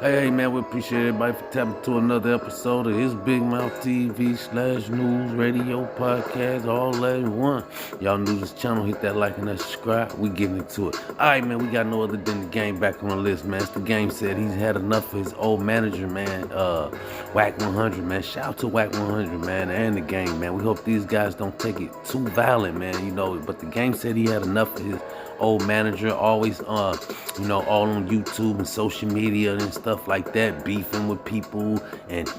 Hey, man, we appreciate everybody for tapping to another episode of his Big Mouth TV / news, radio, podcast, all that in one. Y'all new to this channel, hit that like and that subscribe. We getting into it. All right, man, we got no other than the game back on the list, man. It's the game said he's had enough of his old manager, man. Wack 100, man. Shout out to Wack 100, man, and the game, man. We hope these guys don't take it too violent, man, but the game said he had enough of his old manager, always all on YouTube and social media and stuff like that, beefing with people, and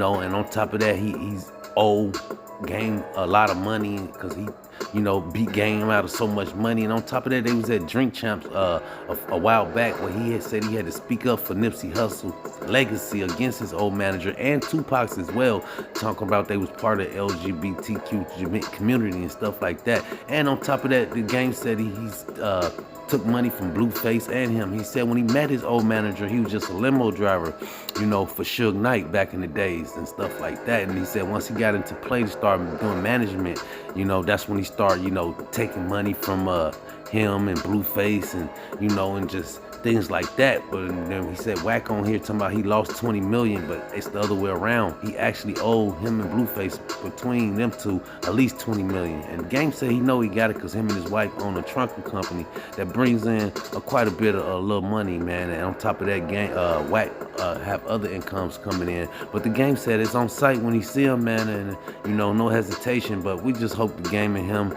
on top of that, he's old Game a lot of money because he beat Game out of so much money. And on top of that, they was at Drink Champs a while back where he had said he had to speak up for Nipsey Hussle's legacy against his old manager and Tupac's as well, talking about they was part of the LGBTQ community and stuff like that. And on top of that, the Game said he's took money from Blueface and him. He said when he met his old manager, he was just a limo driver, for Suge Knight back in the days and stuff like that. And he said once he got into play to start doing management, that's when he started, taking money from him and Blueface and just things like that. But then he said Wack on here talking about he lost 20 million, but it's the other way around. He actually owed him and Blueface, between them two, at least 20 million. And Game said he know he got it because him and his wife own a trunking company that brings in quite a bit of little money, man. And on top of that, Wack have other incomes coming in. But the Game said it's on site when he see him, man, and no hesitation. But we just hope the Game and him,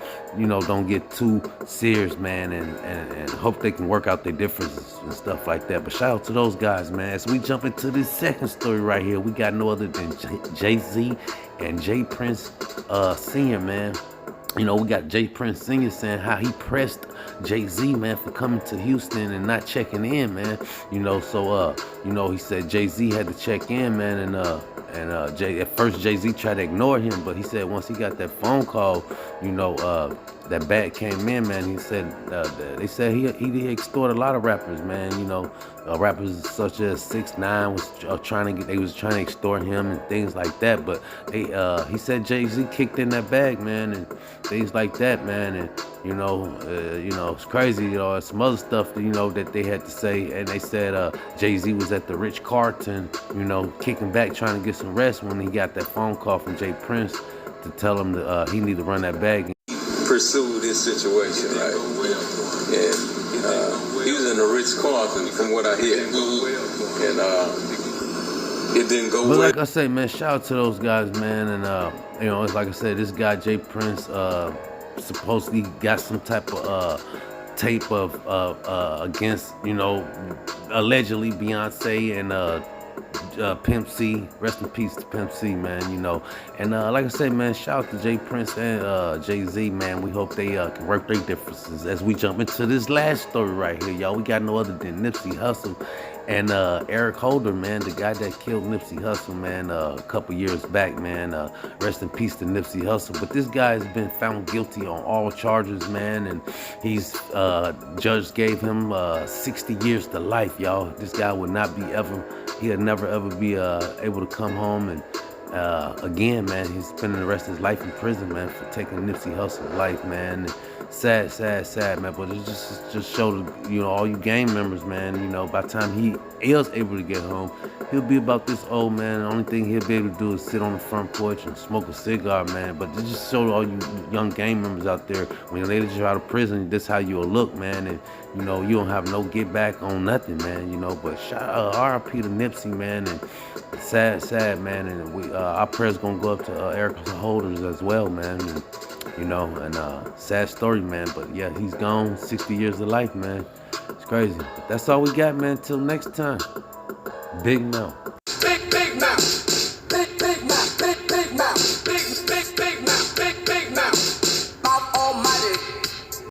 don't get too serious, man, and hope they can work out their differences and stuff like that. But shout out to those guys, man. As we jump into this second story right here, we got no other than Jay-Z and J. Prince Sr., man. We got J. Prince Sr. saying how he pressed Jay-Z, man, for coming to Houston and not checking in, man. He said Jay-Z had to check in, man, at first Jay-Z tried to ignore him, but he said once he got that phone call, that bag came in, man. He said they said he extorted a lot of rappers, man. Rappers such as 6ix9ine was trying to extort him and things like that. But he said Jay-Z kicked in that bag, man, and things like that, man. And it's crazy, some other stuff that they had to say. And they said Jay-Z was at the Rich Carlton, kicking back trying to get some rest when he got that phone call from J. Prince to tell him that he need to run that bag. Pursue this situation, right? And he was in the Rich Carlton, from what I hear, and it didn't go well. But like I say, man, shout out to those guys, man. And it's like I said, this guy J. Prince supposedly got some type of tape of against allegedly Beyonce and Pimp C. Rest in peace to Pimp C, man. And like I say, man, shout out to J. Prince and Jay-Z, man. We hope they can work their differences. As we jump into this last story right here, y'all, we got no other than Nipsey Hussle and Eric Holder, man, the guy that killed Nipsey Hussle, man, a couple years back, man. Rest in peace to Nipsey Hussle. But this guy has been found guilty on all charges, man, and he's judge gave him 60 years to life, y'all. This guy would not be he'll never ever be able to come home. And again, man, he's spending the rest of his life in prison, man, for taking Nipsey Hussle's life, man. Sad, man. But it just showed, all you gang members, man, by the time he is able to get home, he'll be about this old, man. The only thing he'll be able to do is sit on the front porch and smoke a cigar, man. But it just showed all you young gang members out there, when they let you out of prison, this how you'll look, man. And you don't have no get back on nothing, man. But shout out R.I.P. to Nipsey, man. And sad, man. And our prayers gonna go up to Eric Holders as well, man. And sad story, man. But yeah, he's gone. 60 years of life, man. It's crazy. But that's all we got, man. Till next time. Big Mouth.